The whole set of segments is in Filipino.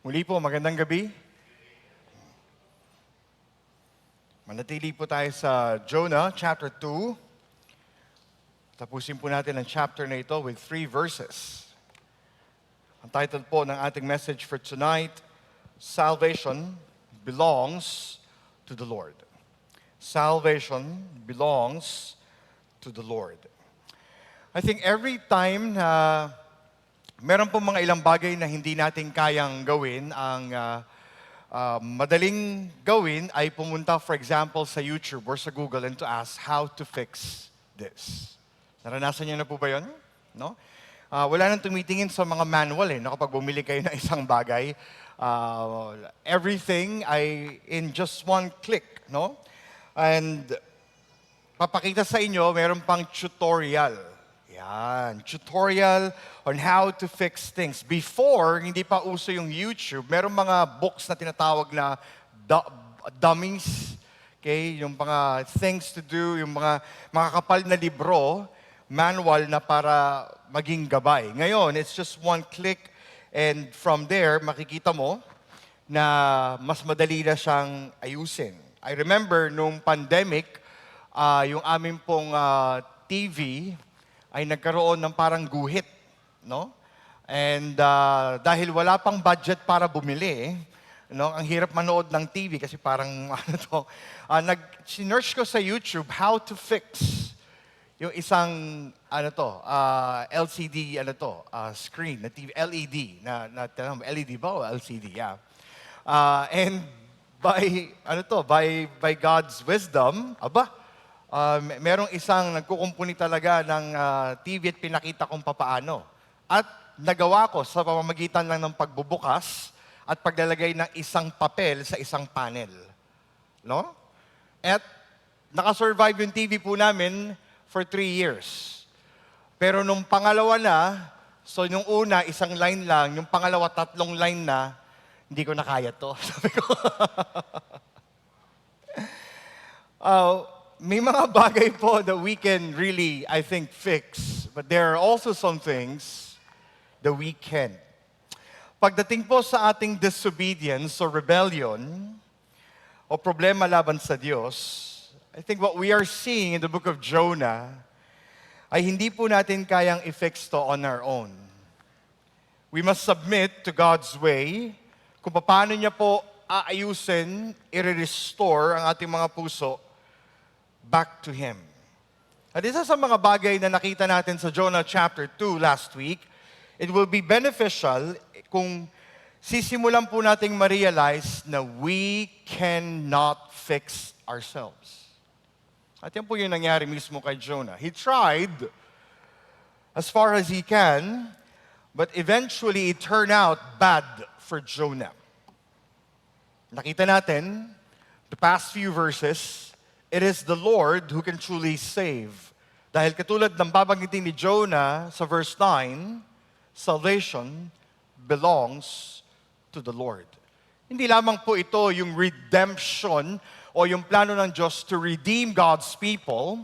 Muli po, magandang gabi. Manatili po tayo sa Jonah, chapter 2. Tapusin po natin ang chapter na ito with 3 verses. Ang title po ng ating message for tonight, Salvation Belongs to the Lord. Salvation belongs to the Lord. I think every time na meron po mga ilang bagay na hindi natin kayang gawin, ang madaling gawin ay pumunta, for example, sa YouTube or sa Google and to ask how to fix this. Naranasan niyo na po ba yun? No? Wala nang tumitingin sa mga manual no? Kapag bumili kayo ng isang bagay, everything ay in just one click. No? And papakita sa inyo, meron pang tutorial. Yan, tutorial on how to fix things. Before, hindi pa uso yung YouTube, meron mga books na tinatawag na dummies, okay? Yung mga things to do, yung mga makakapal na libro, manual na para maging gabay. Ngayon, it's just one click and from there, makikita mo na mas madali na siyang ayusin. I remember nung pandemic, yung aming pong TV, ay nagkaroon ng parang guhit, no? And dahil wala pang budget para bumili, no? Ang hirap manood ng TV kasi parang sinearch ko sa YouTube how to fix yung isang LCD screen na TV, LED na LED ba o LCD? Yeah. And by God's wisdom, merong isang nagkukumpuni talaga ng TV at pinakita kung papaano. At nagawa ko sa pamamagitan lang ng pagbubukas at paglalagay ng isang papel sa isang panel. No? At nakasurvive yung TV po namin for 3 years. Pero nung pangalawa na, so yung una, isang line lang, yung pangalawa, 3 line na, hindi ko na kaya to. Sabi ko. May mga bagay po that we can really, I think, fix. But there are also some things that we can't. Pagdating po sa ating disobedience or rebellion, o problema laban sa Diyos, I think what we are seeing in the book of Jonah, ay hindi po natin kayang i-fix to on our own. We must submit to God's way, kung paano niya po aayusin, i-restore ang ating mga puso, back to Him. At isa sa mga bagay na nakita natin sa Jonah chapter 2 last week, it will be beneficial kung sisimulan po nating ma-realize na we cannot fix ourselves. At yan po yung nangyari mismo kay Jonah. He tried as far as he can, but eventually it turned out bad for Jonah. Nakita natin, the past few verses, it is the Lord who can truly save. Dahil katulad ng babanggitin ni Jonah sa verse 9, salvation belongs to the Lord. Hindi lamang po ito yung redemption o yung plano ng Diyos to redeem God's people,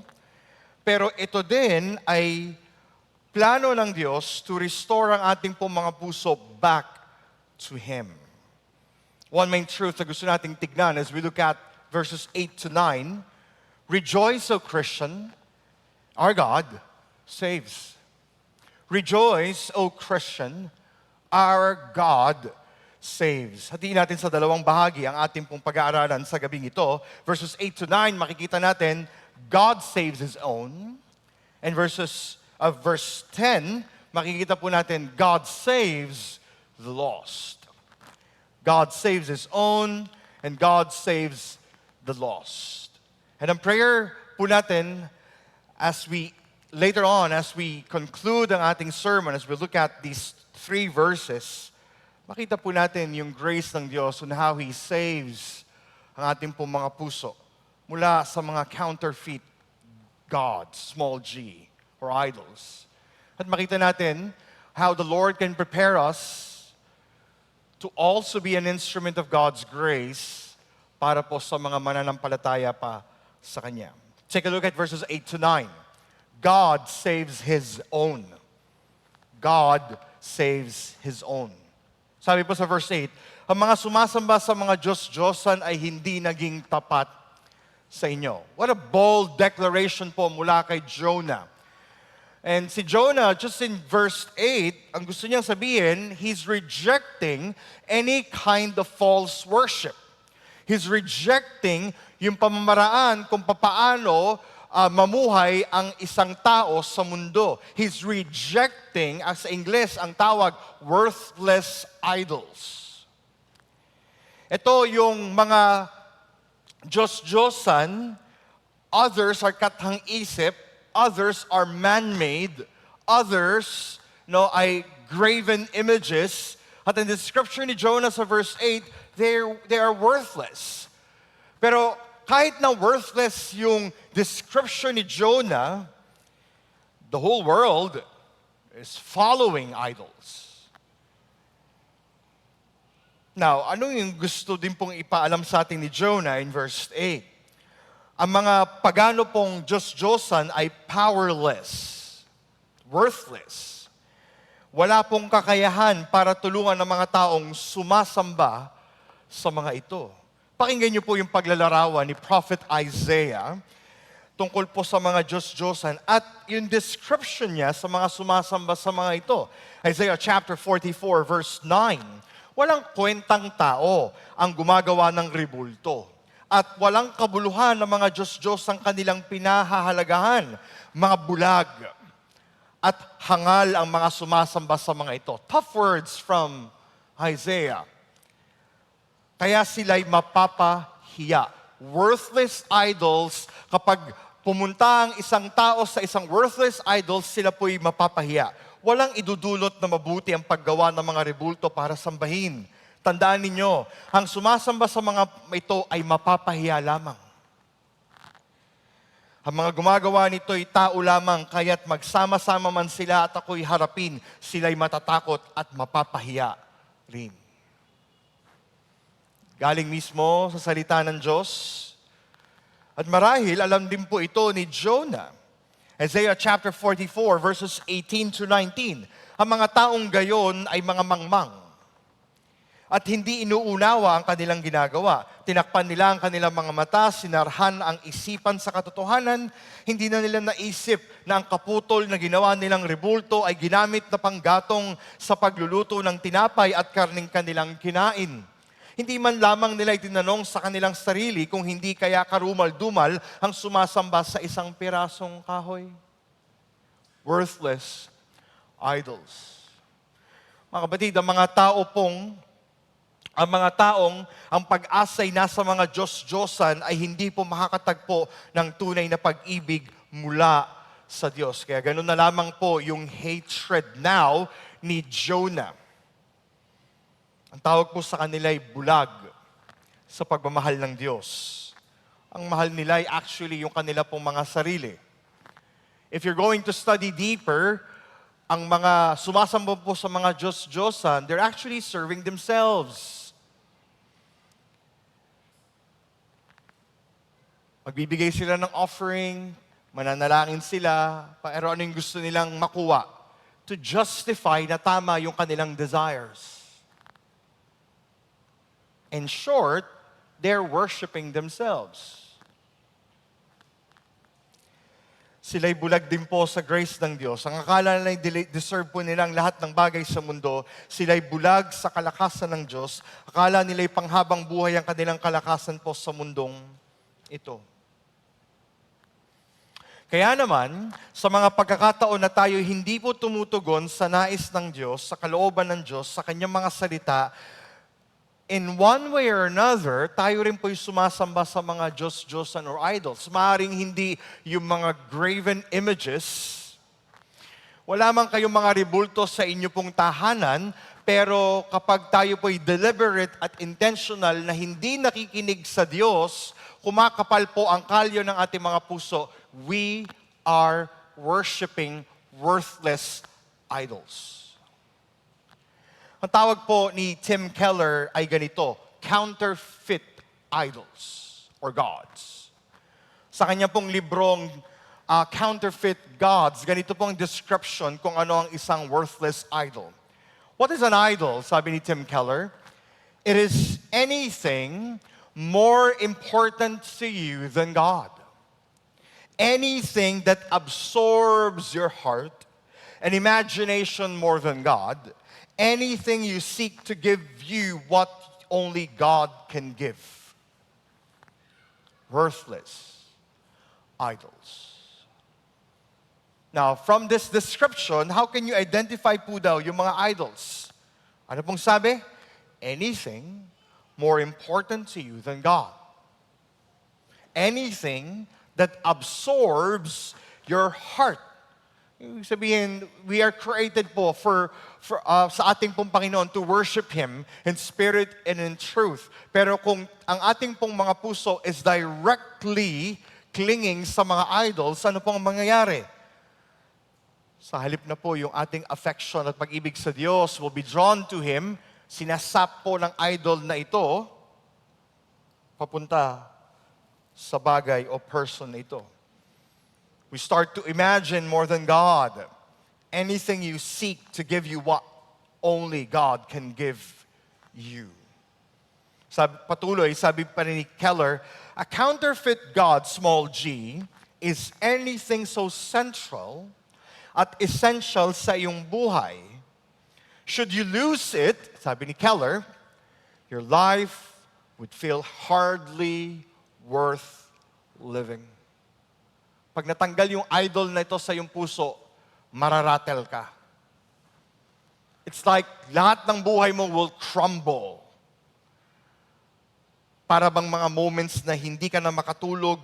pero ito din ay plano ng Diyos to restore ang ating pong mga puso back to Him. One main truth na gusto nating tignan as we look at verses 8 to 9, rejoice, O Christian, our God saves. Rejoice, O Christian, our God saves. Hatiin natin sa dalawang bahagi ang ating pong pag-aaralan sa gabing ito. Verses 8 to 9, makikita natin, God saves His own. And verse 10, makikita po natin, God saves the lost. God saves His own, and God saves the lost. And ang prayer po natin, later on, as we conclude ang ating sermon, as we look at these 3 verses, makita po natin yung grace ng Diyos on how He saves ang ating pong mga puso mula sa mga counterfeit gods, small g, or idols. At makita natin how the Lord can prepare us to also be an instrument of God's grace para po sa mga mananampalataya pa sa Kanya. Take a look at verses 8 to 9. God saves His own. God saves His own. Sabi po sa verse 8, ang mga sumasamba sa mga Diyos-Diyosan ay hindi naging tapat sa inyo. What a bold declaration po mula kay Jonah. And si Jonah, just in verse 8, ang gusto niyang sabihin, he's rejecting any kind of false worship. He's rejecting yung pamamaraan kung papaano mamuhay ang isang tao sa mundo. He's rejecting, as sa Ingles, ang tawag, worthless idols. Ito yung mga Diyos-Diyosan, others are kathang-isip, others are man-made, others ay graven images. At in the scripture ni Jonah sa verse 8, they are worthless. Pero kahit na worthless yung description ni Jonah, the whole world is following idols. Now, ano yung gusto din pong ipaalam sa atin ni Jonah in verse 8? Ang mga pagano pong Diyos-Diyosan ay powerless, worthless. Wala pong kakayahan para tulungan ng mga taong sumasamba sa mga ito. Pakinggan niyo po yung paglalarawan ni Prophet Isaiah tungkol po sa mga Diyos-Diyosan at yung description niya sa mga sumasamba sa mga ito. Isaiah chapter 44 verse 9, walang kwentang tao ang gumagawa ng ribulto at walang kabuluhan ng mga Diyos-Diyos ang kanilang pinahahalagahan, mga bulag at hangal ang mga sumasamba sa mga ito. Tough words from Isaiah. Kaya sila'y mapapahiya. Worthless idols, kapag pumunta ang isang tao sa isang worthless idols, sila po'y mapapahiya. Walang idudulot na mabuti ang paggawa ng mga rebulto para sambahin. Tandaan ninyo, ang sumasamba sa mga ito ay mapapahiya lamang. Ang mga gumagawa nito ay tao lamang, kaya't magsama-sama man sila at ako'y harapin, sila'y matatakot at mapapahiya rin. Galing mismo sa salita ng Diyos. At marahil, alam din po ito ni Jonah. Isaiah chapter 44, verses 18 to 19. Ang mga taong gayon ay mga mangmang. At hindi inuunawa ang kanilang ginagawa. Tinakpan nila ang kanilang mga mata, sinarhan ang isipan sa katotohanan. Hindi na nila naisip na ang kaputol na ginawa nilang rebulto ay ginamit na panggatong sa pagluluto ng tinapay at karning kanilang kinain. Hindi man lamang nila itinanong sa kanilang sarili kung hindi kaya karumal-dumal ang sumasamba sa isang pirasong kahoy. Worthless idols. Mga kapatid, ang mga taong ang pag-asay nasa mga Diyos-Diyosan ay hindi po makakatagpo ng tunay na pag-ibig mula sa Diyos. Kaya ganun na lamang po yung hatred now ni Jonah. Ang tawag po sa kanila ay bulag sa pagmamahal ng Diyos. Ang mahal nila ay actually yung kanila pong mga sarili. If you're going to study deeper, ang mga sumasamba po sa mga Diyos-Diyosan, they're actually serving themselves. Magbibigay sila ng offering, mananalangin sila, pero ano yung gusto nilang makuha? To justify na tama yung kanilang desires. In short, they're worshiping themselves. Sila'y bulag din po sa grace ng Diyos. Ang akala nila'y deserve po nilang lahat ng bagay sa mundo, sila'y bulag sa kalakasan ng Diyos. Akala nila'y panghabang buhay ang kanilang kalakasan po sa mundong ito. Kaya naman, sa mga pagkakataon na tayo hindi po tumutugon sa nais ng Diyos, sa kalooban ng Diyos, sa kanyang mga salita, in one way or another, tayo rin po'y sumasamba sa mga Diyos-Diyosan or idols. Maaaring hindi yung mga graven images. Wala man kayong mga rebulto sa inyo pong tahanan, pero kapag tayo po'y deliberate at intentional na hindi nakikinig sa Diyos, kumakapal po ang kalyo ng ating mga puso, we are worshiping worthless idols. Ang tawag po ni Tim Keller ay ganito, counterfeit idols or gods. Sa kanya pong librong Counterfeit Gods, ganito pong description kung ano ang isang worthless idol. What is an idol? Sabi ni Tim Keller, it is anything more important to you than God. Anything that absorbs your heart and imagination more than God. Anything you seek to give you what only God can give. Worthless idols. Now, from this description, how can you identify po daw yung mga idols? Ano pong sabi? Anything more important to you than God. Anything that absorbs your heart. Ibig sabihin, we are created po sa ating pong Panginoon to worship Him in spirit and in truth. Pero kung ang ating pong mga puso is directly clinging sa mga idols, ano pong mangyayari? Sa halip na po yung ating affection at pag-ibig sa Diyos will be drawn to Him, sinasap po ng idol na ito, papunta sa bagay o person na ito. We start to imagine more than God. Anything you seek to give you what only God can give you. Patuloy, sabi pa ni Keller, a counterfeit God, small g, is anything so central at essential sa iyong buhay. Should you lose it, sabi ni Keller, your life would feel hardly worth living. Pag natanggal yung idol na ito sa iyong puso, mararatel ka. It's like lahat ng buhay mo will crumble. Para bang mga moments na hindi ka na makatulog,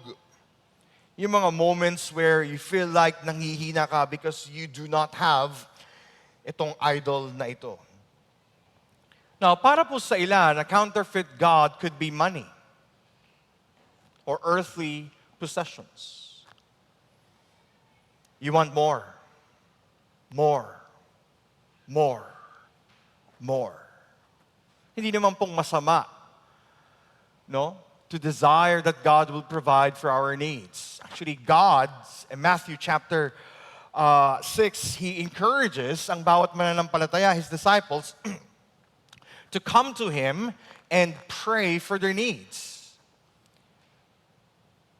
yung mga moments where you feel like nanghihina ka because you do not have itong idol na ito. Now, para po sa ilan, a counterfeit God could be money or earthly possessions. You want more, more, more, more. Hindi naman pong masama, no? To desire that God will provide for our needs. Actually, God, in Matthew chapter 6, He encourages ang bawat mananampalataya, His disciples, to come to Him and pray for their needs.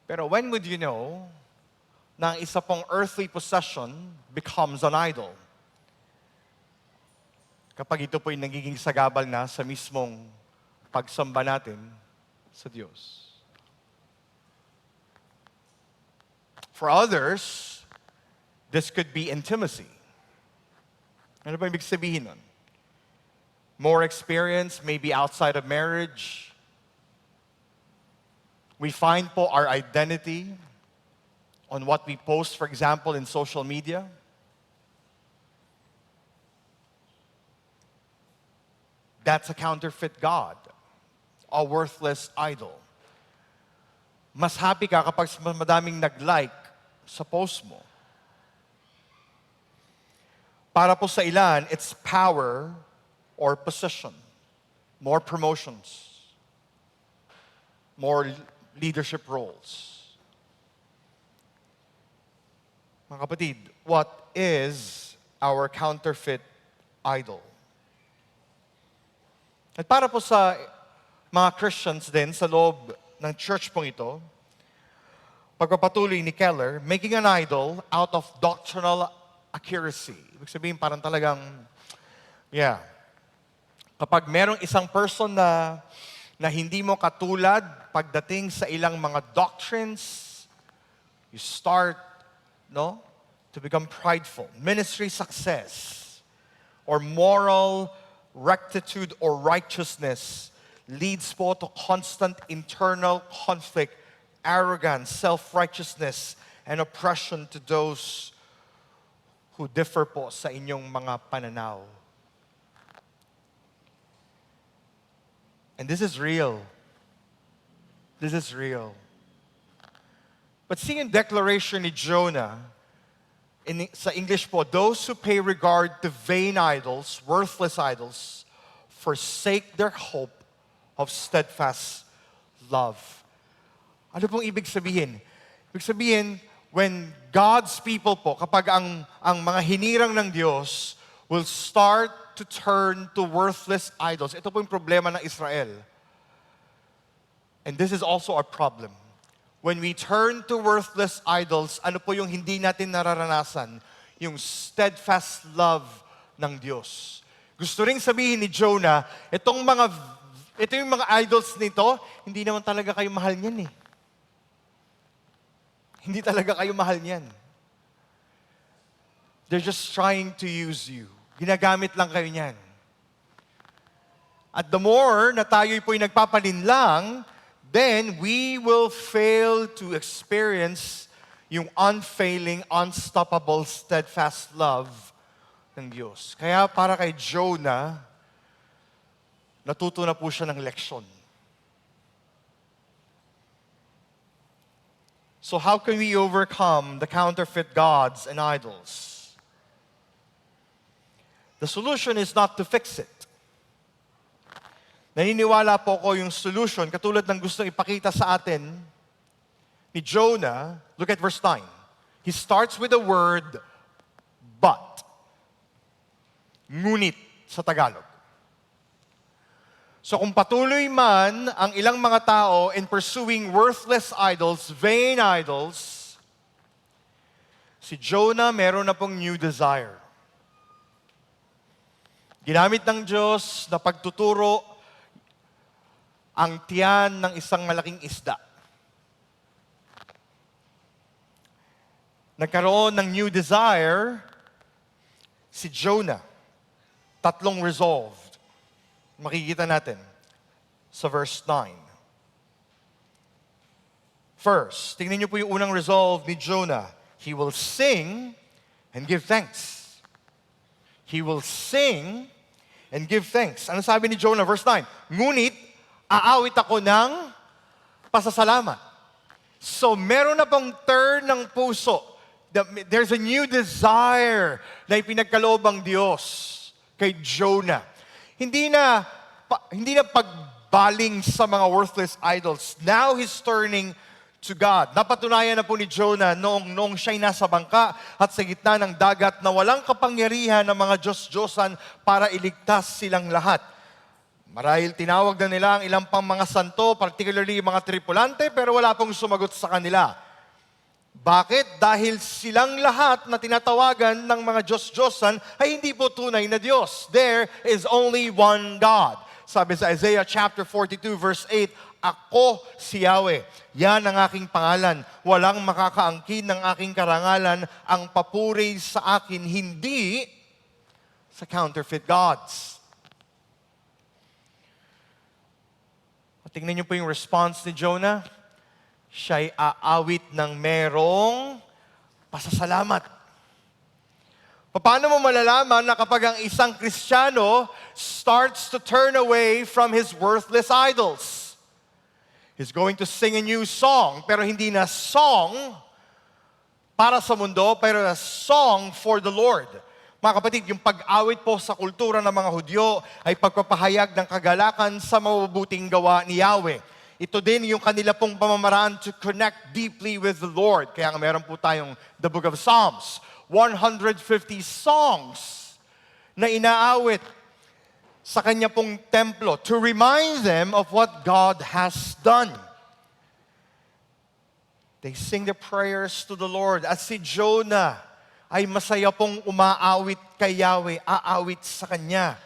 Pero when would you know na ang isa pong earthly possession becomes an idol? Kapag ito po'y nagiging sagabal na sa mismong pagsamba natin sa Diyos. For others, this could be intimacy. Ano ba ibig sabihin nun? More experience, maybe outside of marriage. We find po our identity on what we post, for example, in social media. That's a counterfeit God. A worthless idol. Mas happy ka kapag mas madaming nag-like sa post mo. Para po sa ilan, it's power or position. More promotions. More leadership roles. Mga kapatid, what is our counterfeit idol? At para po sa mga Christians din sa loob ng church pong ito, pagpapatuloy ni Keller, making an idol out of doctrinal accuracy. Ibig sabihin parang talagang, kapag merong isang person na hindi mo katulad pagdating sa ilang mga doctrines, you start, to become prideful. Ministry success or moral rectitude or righteousness leads po to constant internal conflict, arrogance, self-righteousness, and oppression to those who differ po sa inyong mga pananaw. And this is real. This is real. But see in declaration ni Jonah, sa English po, those who pay regard to vain idols, worthless idols, forsake their hope of steadfast love. Ano pong ibig sabihin? Ibig sabihin, when God's people po, kapag ang mga hinirang ng Diyos will start to turn to worthless idols. Ito po yung problema ng Israel. And this is also our problem. When we turn to worthless idols, ano po yung hindi natin nararanasan? Yung steadfast love ng Diyos. Gusto ring sabihin ni Jonah, ito yung mga idols nito, hindi naman talaga kayo mahal niyan eh. Hindi talaga kayo mahal niyan. They're just trying to use you. Ginagamit lang kayo niyan. At the more na tayo'y po'y nagpapalinlang, then we will fail to experience yung unfailing, unstoppable, steadfast love ng Diyos. Kaya para kay Jonah, natuto na po siya ng leksyon. So how can we overcome the counterfeit gods and idols? The solution is not to fix it. Naniniwala po ko yung solution, katulad ng gustong ipakita sa atin ni Jonah. Look at verse 9. He starts with the word, but. Ngunit sa Tagalog. So kung patuloy man ang ilang mga tao in pursuing worthless idols, vain idols, si Jonah meron na pong new desire. Ginamit ng Diyos na pagtuturo ang tiyan ng isang malaking isda. Nagkaroon ng new desire si Jonah. Tatlong resolved. Makikita natin sa verse 9. First, tingnan niyo po yung unang resolve ni Jonah. He will sing and give thanks. He will sing and give thanks. Ano sabi ni Jonah? Verse 9. Ngunit, aawit ako ng pasasalamat. So, meron na pong turn ng puso. There's a new desire na ipinagkaloob ang Diyos kay Jonah. Hindi na pagbaling sa mga worthless idols. Now he's turning to God. Napatunayan na po ni Jonah noong siya'y nasa bangka at sa gitna ng dagat na walang kapangyarihan ng mga Diyos-Diyosan para iligtas silang lahat. Marahil tinawag na nila ang ilang pang mga santo, particularly mga tripulante, pero wala pong sumagot sa kanila. Bakit? Dahil silang lahat na tinatawagan ng mga Diyos-Diyosan ay hindi po tunay na Diyos. There is only one God. Sabi sa Isaiah chapter 42 verse 8, Ako si Yahweh, yan ang aking pangalan. Walang makakaangkin ng aking karangalan. Ang papuri sa akin, hindi sa counterfeit gods. Tingnan niyo po yung response ni Jonah. Siya'y aawit ng merong pasasalamat. Paano mo malalaman na kapag ang isang Kristiyano starts to turn away from his worthless idols? He's going to sing a new song, pero hindi na song para sa mundo, pero na song for the Lord. Mga kapatid, yung pag-awit po sa kultura ng mga Hudyo ay pagpapahayag ng kagalakan sa mabubuting gawa ni Yahweh. Ito din yung kanila pong pamamaraan to connect deeply with the Lord. Kaya nga meron po tayong the Book of Psalms, 150 songs na inaawit sa kanya pong templo to remind them of what God has done. They sing the prayers to the Lord. At si Jonah ay masaya pong umaawit kay Yahweh, aawit sa kanya.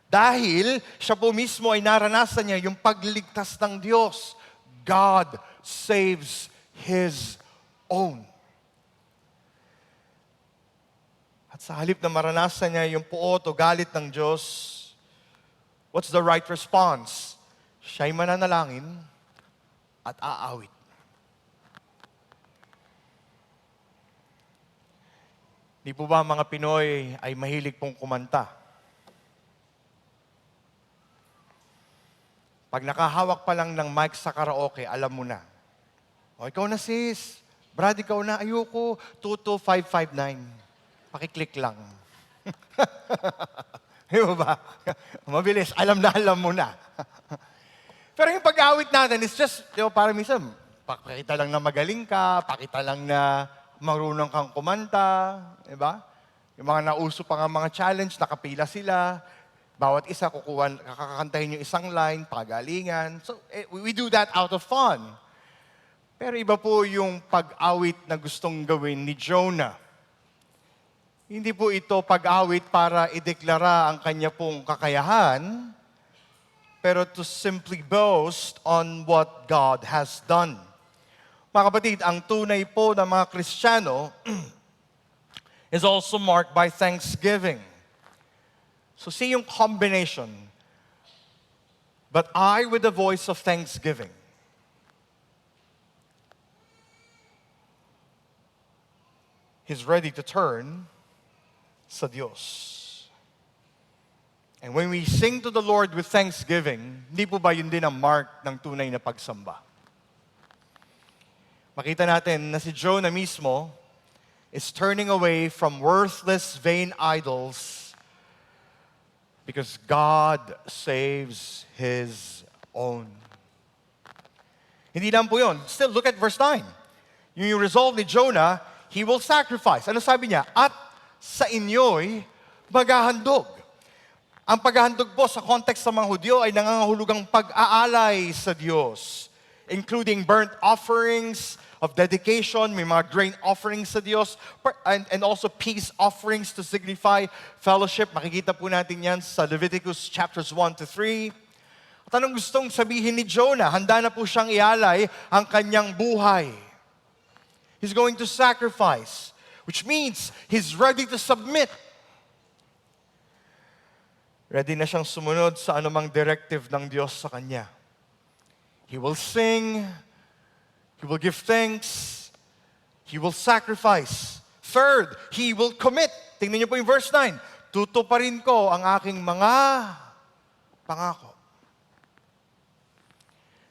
Dahil siya po mismo ay naranasan niya yung pagliligtas ng Diyos. God saves His own. At sa halip na maranasan niya yung puot o galit ng Diyos, what's the right response? Siya'y mananalangin at aawit. Di po ba mga Pinoy ay mahilig pong kumanta? Pag nakahawak pa lang ng mic sa karaoke, alam mo na. O, ikaw na sis. Brad, ikaw na. Ayoko. 22559. Pakiclick lang. Di ba? Mabilis. Alam na, alam mo na. Pero yung pag-awit natin is just, parang minsan, pakita lang na magaling ka, pakita lang na marunong kang kumanta, di ba? Yung mga nauso pa nga mga challenge, nakapila sila, bawat isa kakakantahin yung isang line, pagalingan. So, we do that out of fun. Pero iba po yung pag-awit na gustong gawin ni Jonah. Hindi po ito pag-awit para ideklara ang kanya pong kakayahan, pero to simply boast on what God has done. Mga kapatid, ang tunay po ng mga Kristiyano is also marked by thanksgiving. So see yung combination. But I with the voice of thanksgiving. He's ready to turn sa Diyos. And when we sing to the Lord with thanksgiving, hindi po ba yun din ang mark ng tunay na pagsamba? Makita natin na si Jonah mismo is turning away from worthless, vain idols because God saves His own. Hindi lang po yun. Still, look at verse 9. Yung resolve ni Jonah, he will sacrifice. Ano sabi niya? At sa inyo'y maghahandog. Ang paghahandog po sa context sa mga Hudyo ay nangangahulugang pag-aalay sa Diyos, including burnt offerings of dedication, may mga grain offerings sa Diyos, and also peace offerings to signify fellowship. Makikita po natin yan sa Leviticus chapters 1 to 3. At anong gustong sabihin ni Jonah? Handa na po siyang ialay ang kanyang buhay. He's going to sacrifice, which means he's ready to submit. Ready na siyang sumunod sa anumang directive ng Diyos sa kanya. He will sing, he will give thanks, he will sacrifice. Third, he will commit. Tingnan niyo po yung verse 9. Tutuparin ko ang aking mga pangako.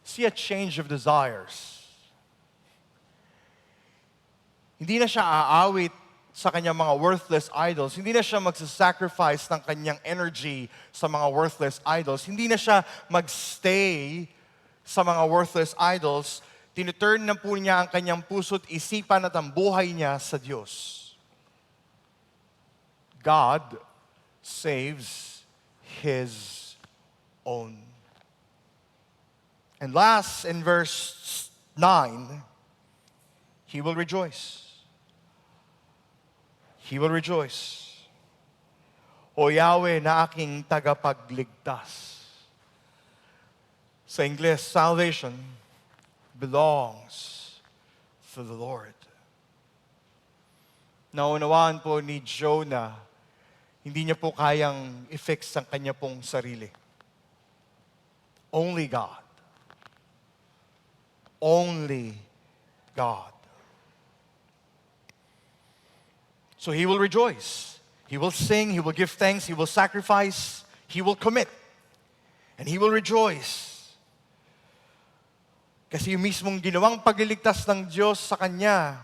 See a change of desires. Hindi na siya aawit sa kanyang mga worthless idols. Hindi na siya magsasacrifice ng kanyang energy sa mga worthless idols. Hindi na siya magstay sa mga worthless idols. Tinuturn na po niya ang kanyang puso't isipan at ang buhay niya sa Diyos. God saves His own. And last, in verse 9, He will rejoice. He will rejoice. O Yahweh na aking tagapagligtas. Sa English, salvation belongs to the Lord. Naunawaan po ni Jonah, hindi niya po kayang i-fix ang kanya pong sarili. Only God. Only God. So he will rejoice. He will sing, he will give thanks, he will sacrifice, he will commit. And he will rejoice. Kasi yung mismong ginawang pagliligtas ng Diyos sa kanya,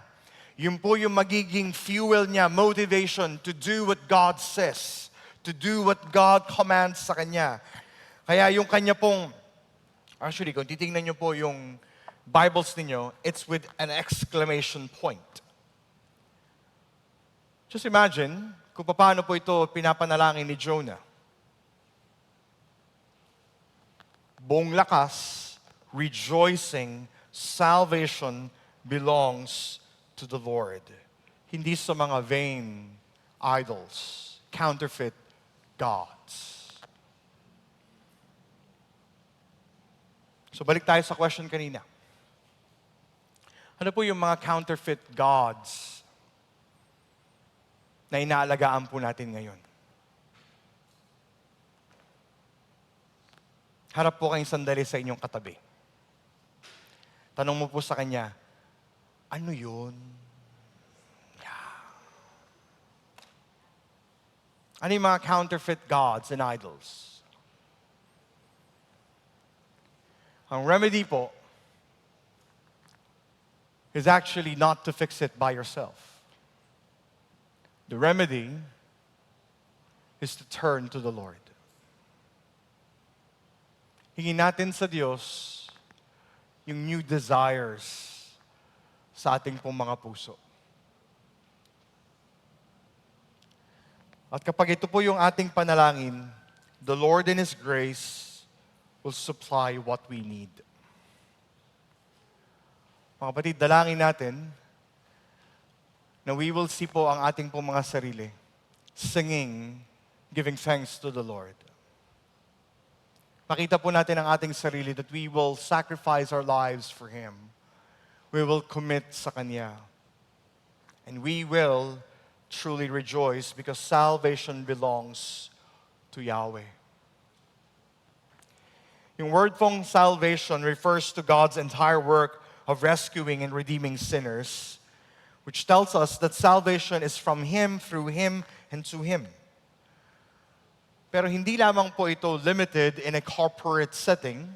yun po yung magiging fuel niya, motivation to do what God says, to do what God commands sa kanya. Kaya yung kanya pong, actually, kung titingnan niyo po yung Bibles ninyo, it's with an exclamation point. Just imagine kung paano po ito pinapanalangin ni Jonah. Buong lakas, rejoicing, salvation belongs to the Lord. Hindi sa mga vain idols, counterfeit gods. So balik tayo sa question kanina. Ano po yung mga counterfeit gods na inaalagaan po natin ngayon? Harap po kayong sandali sa inyong katabi. Tanong mo po sa kanya, ano yun? Yeah. Ano yung mga counterfeit gods and idols? Ang remedy po is actually not to fix it by yourself. The remedy is to turn to the Lord. Hingin natin sa Diyos yung new desires sa ating pong mga puso. At kapag ito po yung ating panalangin, the Lord in His grace will supply what we need. Mga kapatid, dalangin natin na we will see po ang ating pong mga sarili singing, giving thanks to the Lord. Makita po natin ang ating sarili that we will sacrifice our lives for Him. We will commit sa Kanya. And we will truly rejoice because salvation belongs to Yahweh. Yung word pong salvation refers to God's entire work of rescuing and redeeming sinners, which tells us that salvation is from Him, through Him, and to Him. Pero hindi lamang po ito limited in a corporate setting,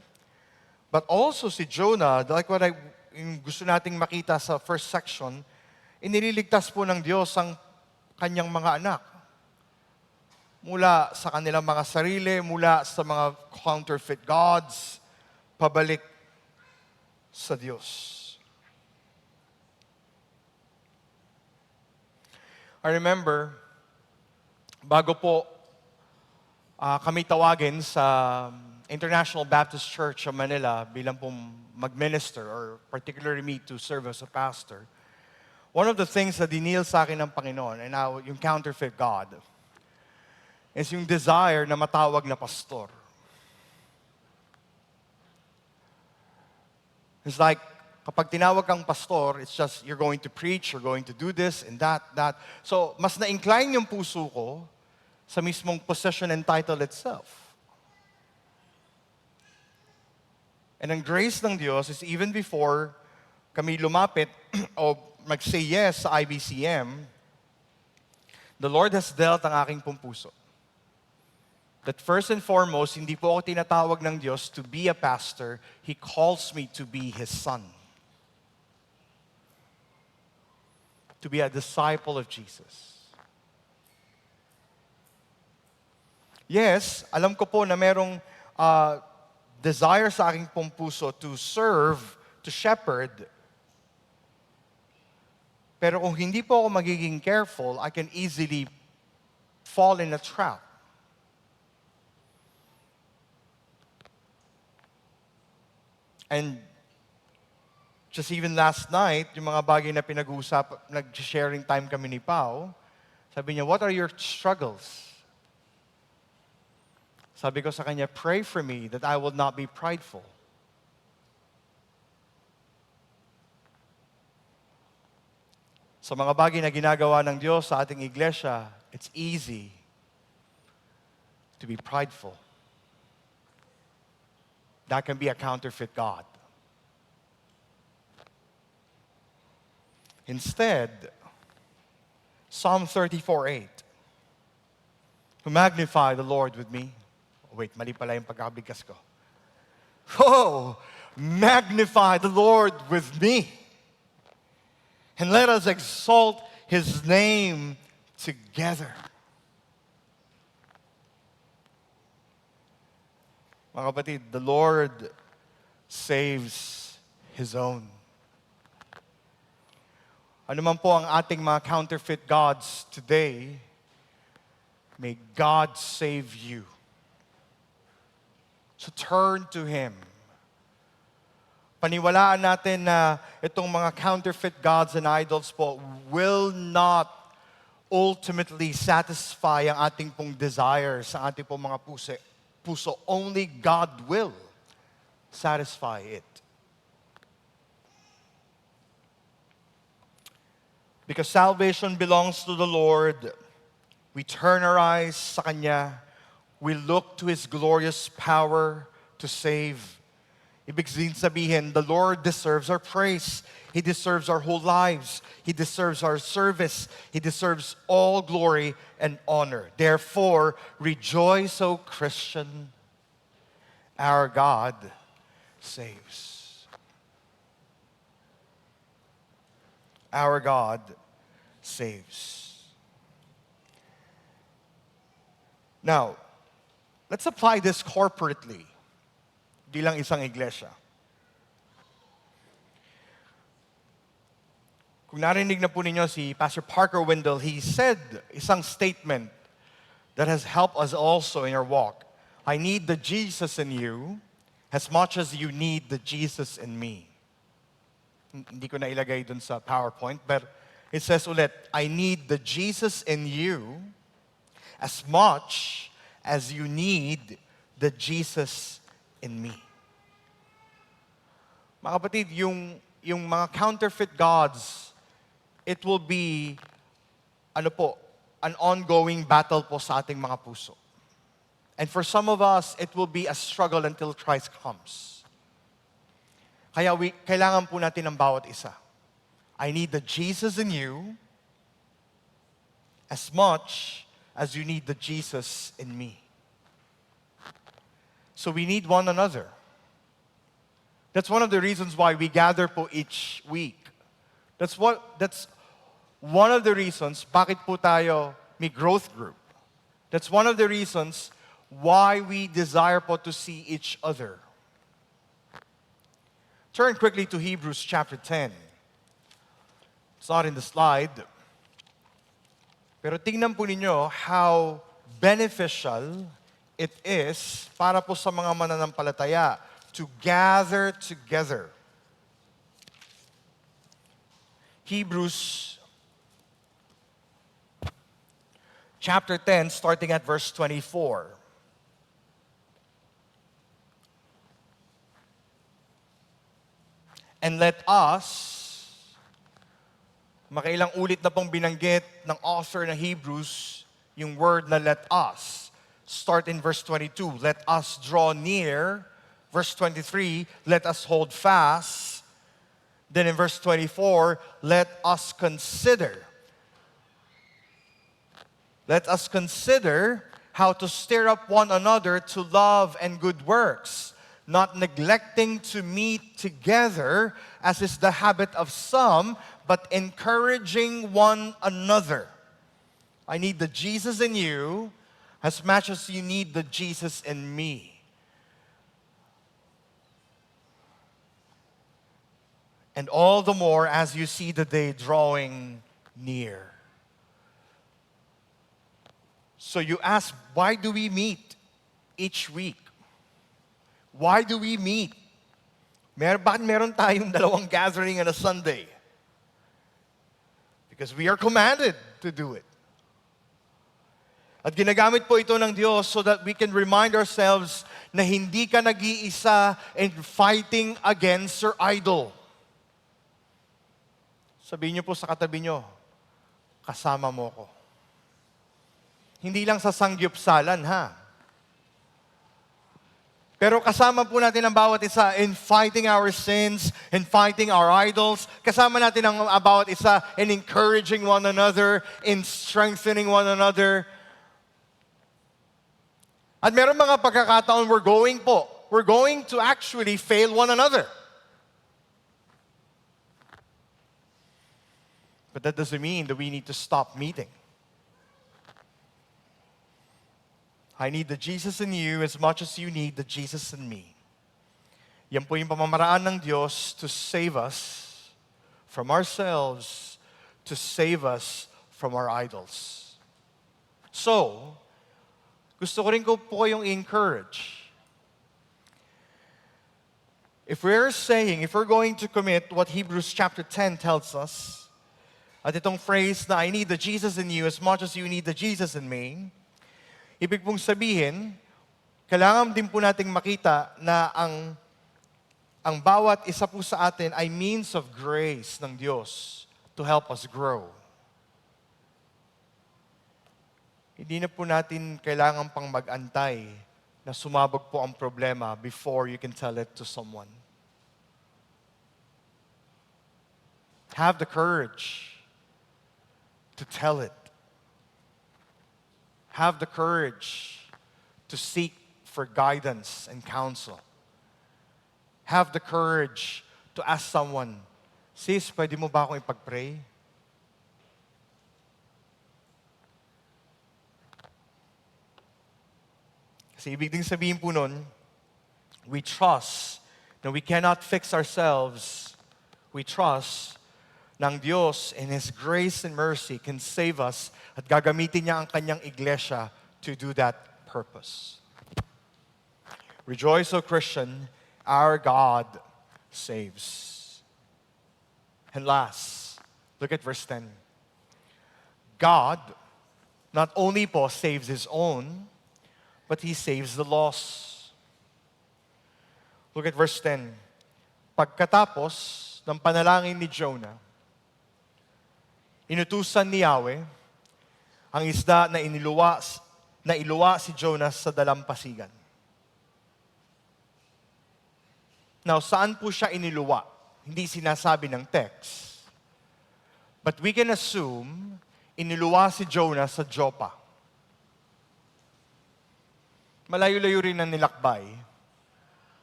but also si Jonah, like what yung gusto nating makita sa first section, inililigtas po ng Diyos ang kanyang mga anak. Mula sa kanilang mga sarili, mula sa mga counterfeit gods, pabalik sa Diyos. I remember, bago po kami tawagin sa International Baptist Church of Manila bilang pong mag-minister or particularly me to serve as a pastor, one of the things na dinil sa akin ng Panginoon, and now yung counterfeit God, is yung desire na matawag na pastor. It's like, kapag tinawag kang pastor, it's just, you're going to preach, you're going to do this and that. So, mas na-incline yung puso ko sa mismong position and title itself. And ang grace ng Diyos is even before kami lumapit o mag-say yes sa IBCM, the Lord has dealt ang aking pong puso. That first and foremost, hindi po ako tinatawag ng Diyos to be a pastor. He calls me to be His son. To be a disciple of Jesus. Yes, alam ko po na merong desire sa aking pong puso to serve, to shepherd. Pero kung hindi po ako magiging careful, I can easily fall in a trap. And just even last night, yung mga bagay na pinag-uusap, nag-sharing time kami ni Pao, sabi niya, what are your struggles? Sabi ko sa kanya, pray for me that I will not be prideful. Sa mga bagay na ginagawa ng Diyos sa ating iglesia, it's easy to be prideful. That can be a counterfeit God. Instead, Psalm 34:8, to magnify the Lord with me. Wait, mali pala yung pagkabigkas ko. Oh, magnify the Lord with me. And let us exalt His name together. Mga kapatid, the Lord saves His own. Ano man po ang ating mga counterfeit gods today, may God save you. So turn to Him. Paniwalaan natin na itong mga counterfeit gods and idols po will not ultimately satisfy ang ating pong desires, ang ating pong mga puso. Only God will satisfy it. Because salvation belongs to the Lord, we turn our eyes sa Kanya. We look to His glorious power to save. Ibig sabihin, the Lord deserves our praise. He deserves our whole lives. He deserves our service. He deserves all glory and honor. Therefore, rejoice, O Christian. Our God saves. Our God saves. Now, let's apply this corporately, bilang isang iglesia. Kung narinig na po ninyo si Pastor Parker Wendell, he said isang statement that has helped us also in our walk. I need the Jesus in you as much as you need the Jesus in me. Hindi ko na ilagay dun sa PowerPoint, but it says ulit, I need the Jesus in you as much as you need the Jesus in me. Mga kapatid, yung mga counterfeit gods, it will be, an ongoing battle po sa ating mga puso. And for some of us, it will be a struggle until Christ comes. Kaya kailangan po natin ng bawat isa. I need the Jesus in you as much as you need the Jesus in me. So we need one another. That's one of the reasons why we gather po each week. That's one of the reasons bakit po tayo may growth group. That's one of the reasons why we desire po to see each other. Turn quickly to Hebrews chapter 10. It's not in the slide. Pero tingnan po ninyo how beneficial it is para po sa mga mananampalataya to gather together. Hebrews chapter 10, starting at verse 24. And let us, makailang ulit na pong binanggit ng author ng Hebrews, yung word na let us. Start in verse 22, let us draw near. Verse 23, let us hold fast. Then in verse 24, let us consider. Let us consider how to stir up one another to love and good works, not neglecting to meet together, as is the habit of some, but encouraging one another. I need the Jesus in you as much as you need the Jesus in me. And all the more as you see the day drawing near. So you ask, why do we meet each week? Why do we meet? Bakit meron tayong dalawang gathering on a Sunday? Because we are commanded to do it. At ginagamit po ito ng Diyos so that we can remind ourselves na hindi ka nag-iisa in fighting against your idol. Sabihin niyo po sa katabi niyo, kasama mo ko. Hindi lang sa sangyupsalan, ha? Pero kasama po natin ang bawat isa in fighting our sins, in fighting our idols. Kasama natin ang bawat isa in encouraging one another, in strengthening one another. At meron mga pagkakataon we're going to actually fail one another. But that doesn't mean that we need to stop meeting. I need the Jesus in you as much as you need the Jesus in me. Yan po yung pamamaraan ng Diyos to save us from ourselves, to save us from our idols. So, gusto ko rin po kayong encourage. If we're going to commit what Hebrews chapter 10 tells us, at itong phrase na I need the Jesus in you as much as you need the Jesus in me, ibig pong sabihin, kailangan din po nating makita na ang bawat isa po sa atin ay means of grace ng Diyos to help us grow. Hindi na po natin kailangan pang mag-antay na sumabog po ang problema before you can tell it to someone. Have the courage to tell it. Have the courage to seek for guidance and counsel. Have the courage to ask someone, sis, pwede mo ba akong ipag-pray? Kasi ibig ding sabihin po nun, we trust na we cannot fix ourselves. We trust ng Diyos in His grace and mercy can save us at gagamitin niya ang kanyang iglesia to do that purpose. Rejoice, O Christian, our God saves. And last, look at verse 10. God not only po saves His own, but He saves the lost. Look at verse 10. Pagkatapos ng panalangin ni Jonah, inutusan ni Yahweh ang isda na iluwa si Jonah sa dalampasigan. Now, saan po siya iniluwa? Hindi sinasabi ng text. But we can assume, iniluwa si Jonah sa Joppa. Malayo-layo rin ang nilakbay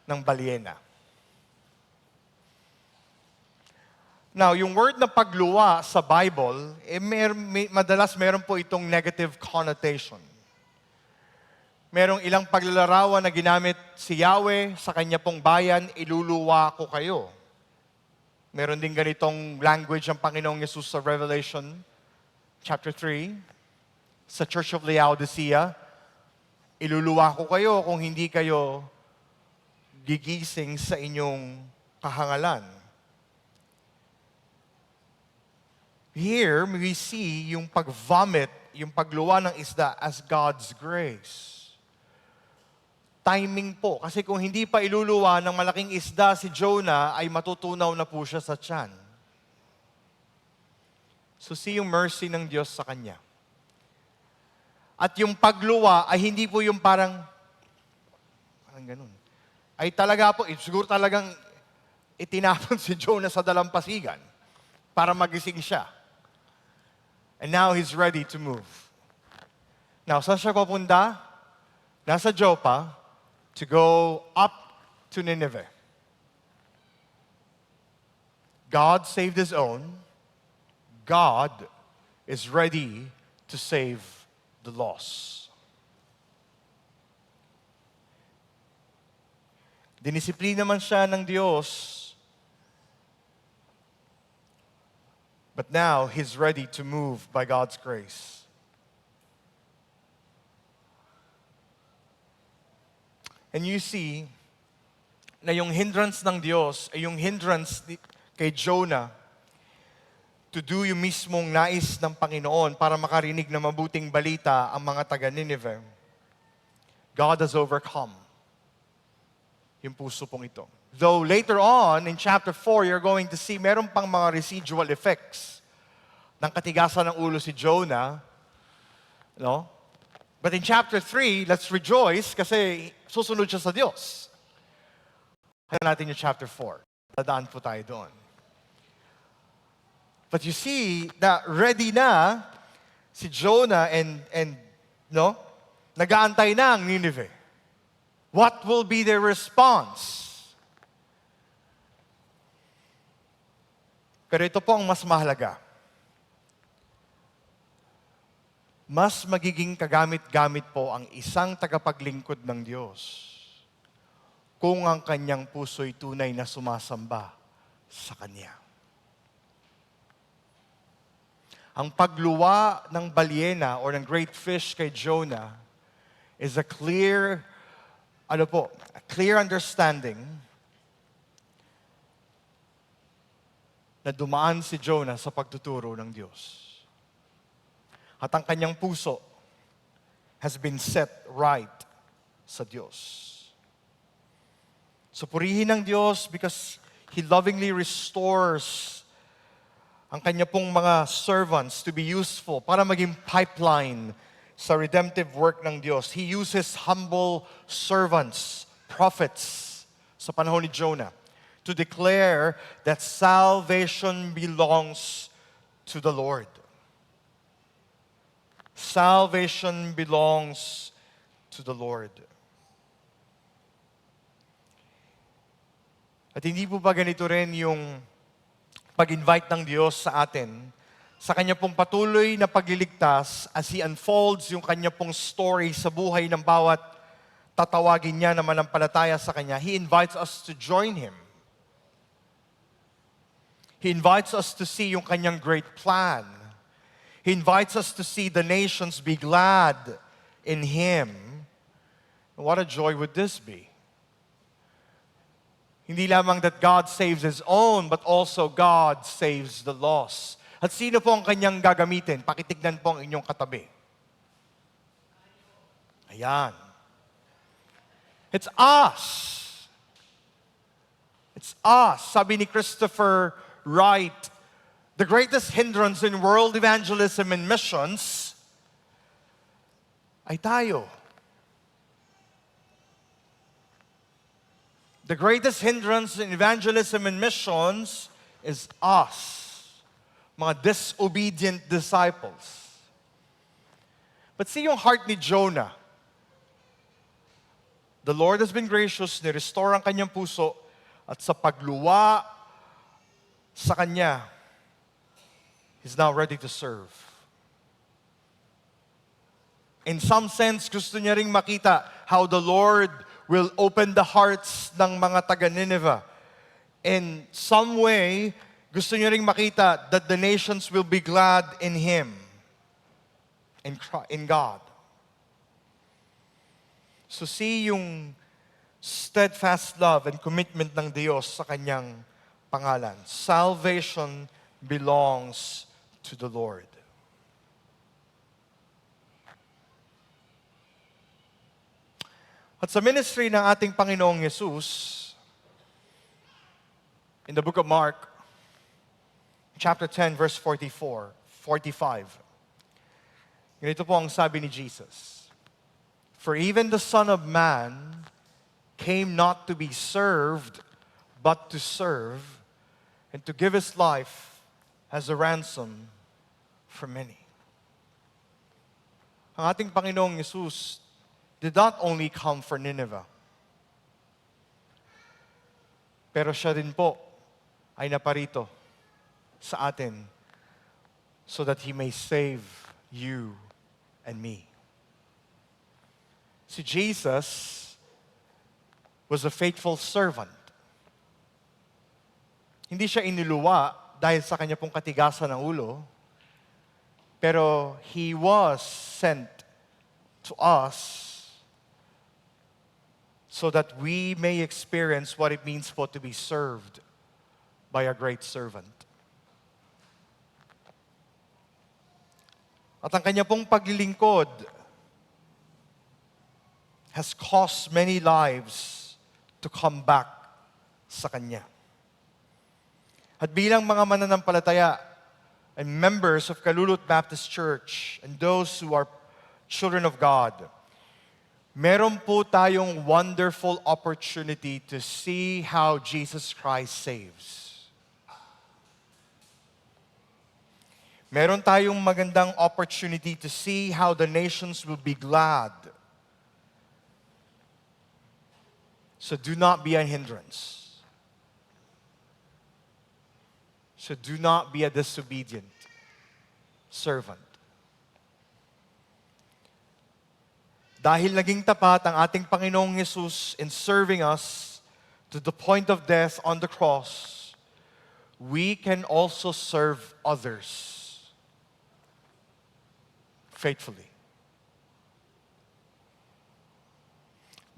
ng balyena. Now, yung word na pagluwa sa Bible, madalas meron po itong negative connotation. Merong ilang paglalarawan na ginamit si Yahweh sa kanya pong bayan, iluluwa ko kayo. Meron din ganitong language ang Panginoong Yesus sa Revelation chapter 3. Sa Church of Laodicea, iluluwa ko kayo kung hindi kayo gigising sa inyong kahangalan. Here, we see yung pag-vomit, yung pagluwa ng isda as God's grace. Timing po. Kasi kung hindi pa iluluwa ng malaking isda si Jonah, ay matutunaw na po siya sa tiyan. So see yung mercy ng Diyos sa kanya. At yung pagluwa ay hindi po yung parang ganun. Ay talaga po, siguro talagang itinapon si Jonah sa dalampasigan para magising siya. And now he's ready to move. Now, saan siya papunta? Nasa Joppa, to go up to Nineveh. God saved His own. God is ready to save the lost. Dinisiplina man siya ng Diyos, but now He's ready to move by God's grace. And you see na yung hindrance ng Diyos ay yung hindrance kay Jonah to do yung mismong nais ng Panginoon para makarinig ng mabuting balita ang mga taga Nineveh. God has overcome yung puso pong ito. Though later on, in chapter 4, you're going to see meron pang mga residual effects ng katigasan ng ulo si Jonah. No? But in chapter 3, let's rejoice kasi susunod siya sa Diyos. Tignan natin yung chapter 4. Dadaan po tayo doon. But you see that ready na si Jonah and nag-aantay na ang Nineveh. What will be their response? Pero ito po ang mas mahalaga. Mas magiging kagamit-gamit po ang isang tagapaglingkod ng Diyos kung ang kanyang puso'y tunay na sumasamba sa Kanya. Ang pagluwa ng balyena or ng great fish kay Jonah is a clear understanding na dumaan si Jonah sa pagtuturo ng Diyos. At ang kanyang puso has been set right sa Diyos. So purihin ng Diyos because He lovingly restores ang kanya pong mga servants to be useful para maging pipeline sa redemptive work ng Diyos. He uses humble servants, prophets, sa panahon ni Jonah, to declare that salvation belongs to the Lord. Salvation belongs to the Lord. At hindi po ba ganito rin yung pag-invite ng Diyos sa atin sa Kanya pong patuloy na pagliligtas as He unfolds yung Kanya pong story sa buhay ng bawat tatawagin niya na manampalataya sa Kanya. He invites us to join Him. He invites us to see yung Kanyang great plan. He invites us to see the nations be glad in Him, what a joy would this be? Hindi lamang that God saves His own, but also God saves the lost. At sino po ang kanyang gagamitin? Pakitignan po ang inyong katabi. Ayan. It's us. It's us. Sabi ni Christopher Wright, the greatest hindrance in world evangelism and missions ay tayo. The greatest hindrance in evangelism and missions is us, mga disobedient disciples. But see yung heart ni Jonah. The Lord has been gracious, ni-restore ang kanyang puso, at sa pagluwa sa kanya, he's now ready to serve. In some sense, gusto niya ring makita how the Lord will open the hearts ng mga taga-Nineveh. In some way, gusto niya ring makita that the nations will be glad in Him, in God. So see yung steadfast love and commitment ng Diyos sa Kanyang pangalan. Salvation belongs to the Lord. At sa ministry ng ating Panginoong Yesus, in the book of Mark, chapter 10, verse 45, ganito po ang sabi ni Jesus, "For even the Son of Man came not to be served, but to serve, and to give His life as a ransom for many." Ang ating Panginoong Yesus did not only come for Nineveh, pero siya din po ay naparito sa atin so that He may save you and me. Si Jesus was a faithful servant. Hindi siya iniluwa dahil sa kanya pong katigasan ng ulo, pero He was sent to us so that we may experience what it means for to be served by a great servant. At ang kanya pong paglilingkod has cost many lives to come back sa Kanya. At bilang mga mananampalataya and members of Kalulut Baptist Church and those who are children of God, meron po tayong wonderful opportunity to see how Jesus Christ saves. Meron tayong magandang opportunity to see how the nations will be glad. So do not be a hindrance. So do not be a disobedient servant. Dahil naging tapat ang ating Panginoong Yesus in serving us to the point of death on the cross, we can also serve others faithfully.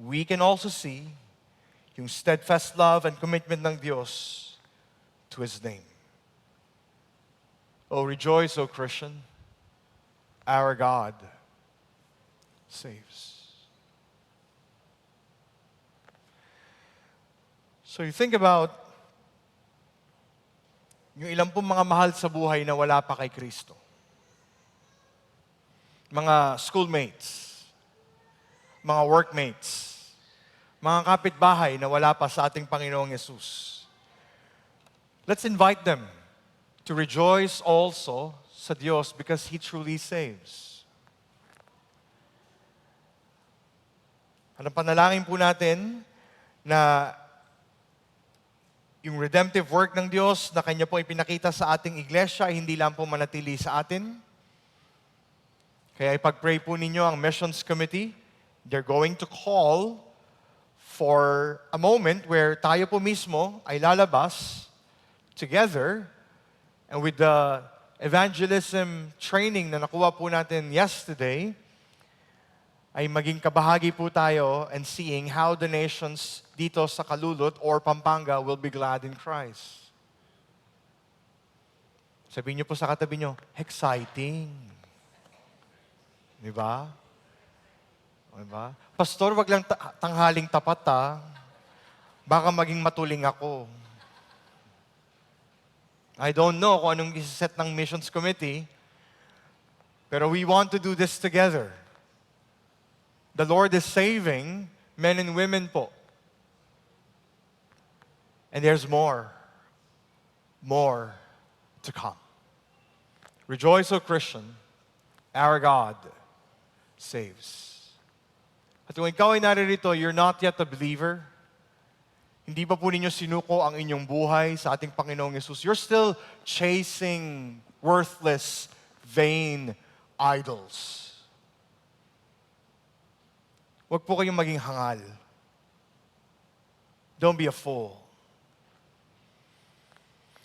We can also see yung steadfast love and commitment ng Diyos to His name. Oh, rejoice, O Christian, our God saves. So you think about yung ilang pong mga mahal sa buhay na wala pa kay Kristo. Mga schoolmates, mga workmates, mga kapitbahay na wala pa sa ating Panginoong Yesus. Let's invite them to rejoice also sa Diyos because He truly saves. At ang panalangin po natin na yung redemptive work ng Diyos na Kanya po ipinakita sa ating iglesia, hindi lang po manatili sa atin. Kaya ipag-pray po ninyo ang missions committee. They're going to call for a moment where tayo po mismo ay lalabas together and with the evangelism training na nakuha po natin yesterday, ay maging kabahagi po tayo and seeing how the nations dito sa Kalulot or Pampanga will be glad in Christ. Sabihin niyo po sa katabi niyo, exciting. Di ba? Di ba? Pastor, wag lang tanghaling tapat Baka maging matuling ako. I don't know kung anong isa-set ng missions committee, pero we want to do this together. The Lord is saving men and women po. And there's more to come. Rejoice, O Christian, our God saves. At kung ikaw ay naririto, you're not yet a believer, hindi pa po ninyo sinuko ang inyong buhay sa ating Panginoong Yesus. You're still chasing worthless, vain idols. Huwag po kayong maging hangal. Don't be a fool.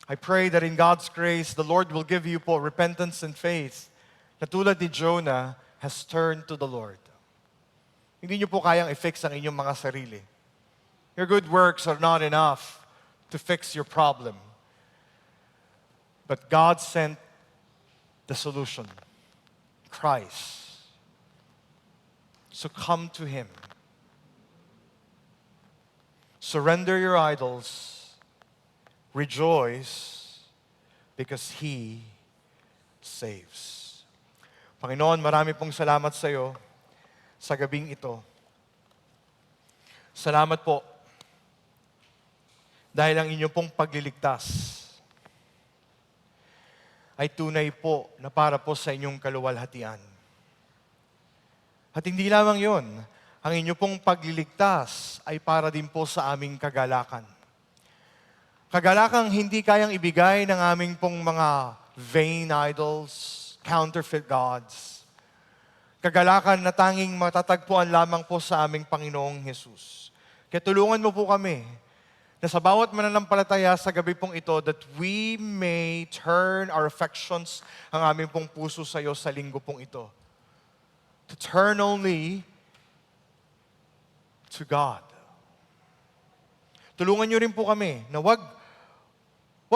I pray that in God's grace, the Lord will give you po repentance and faith na tulad ni Jonah has turned to the Lord. Hindi niyo po kayang i-fix ang inyong mga sarili. Your good works are not enough to fix your problem. But God sent the solution, Christ. So come to Him. Surrender your idols. Rejoice because He saves. Panginoon, marami pong salamat sa iyo sa gabing ito. Salamat po dahil ang inyong pong pagliligtas ay tunay po na para po sa inyong kaluwalhatian. At hindi lamang yon, ang inyong pong pagliligtas ay para din po sa aming kagalakan. Kagalakang hindi kayang ibigay ng aming pong mga vain idols, counterfeit gods. Kagalakan na tanging matatagpuan lamang po sa aming Panginoong Jesus. Kaya tulungan mo po kami na sa bawat mananampalataya sa gabi pong ito, that we may turn our affections, ang aming pong puso sa iyo sa linggo pong ito. To turn only to God. Tulungan niyo rin po kami na wag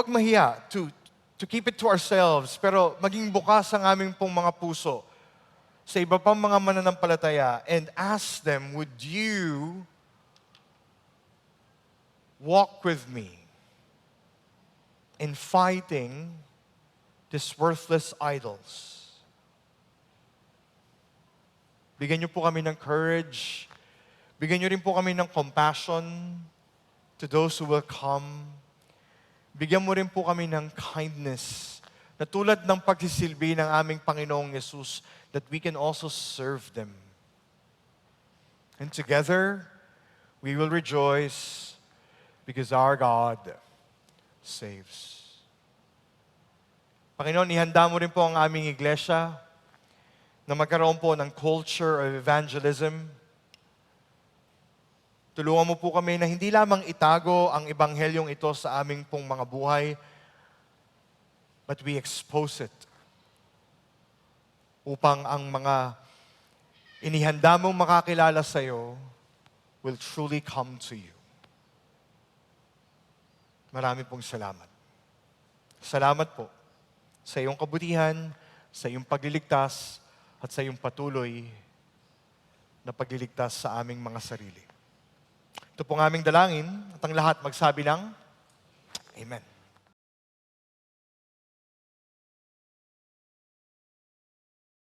mahiya to keep it to ourselves, pero maging bukas ang aming pong mga puso sa iba pang mga mananampalataya and ask them, would you walk with me in fighting these worthless idols? Bigyan niyo po kami ng courage. Bigyan niyo rin po kami ng compassion to those who will come. Bigyan mo rin po kami ng kindness na tulad ng pagsisilbi ng aming Panginoong Yesus, that we can also serve them. And together, we will rejoice because our God saves. Panginoon, ihanda mo rin po ang aming iglesia na magkaroon po ng culture of evangelism. Tulungan mo po kami na hindi lamang itago ang ebanghelyong ito sa aming pong mga buhay, but we expose it upang ang mga inihanda mong makakilala sa iyo will truly come to you. Marami pong salamat. Salamat po sa iyong kabutihan, sa iyong pagliligtas, at sa iyong patuloy na pagliligtas sa aming mga sarili. Ito pong aming dalangin at ang lahat magsabi ng Amen.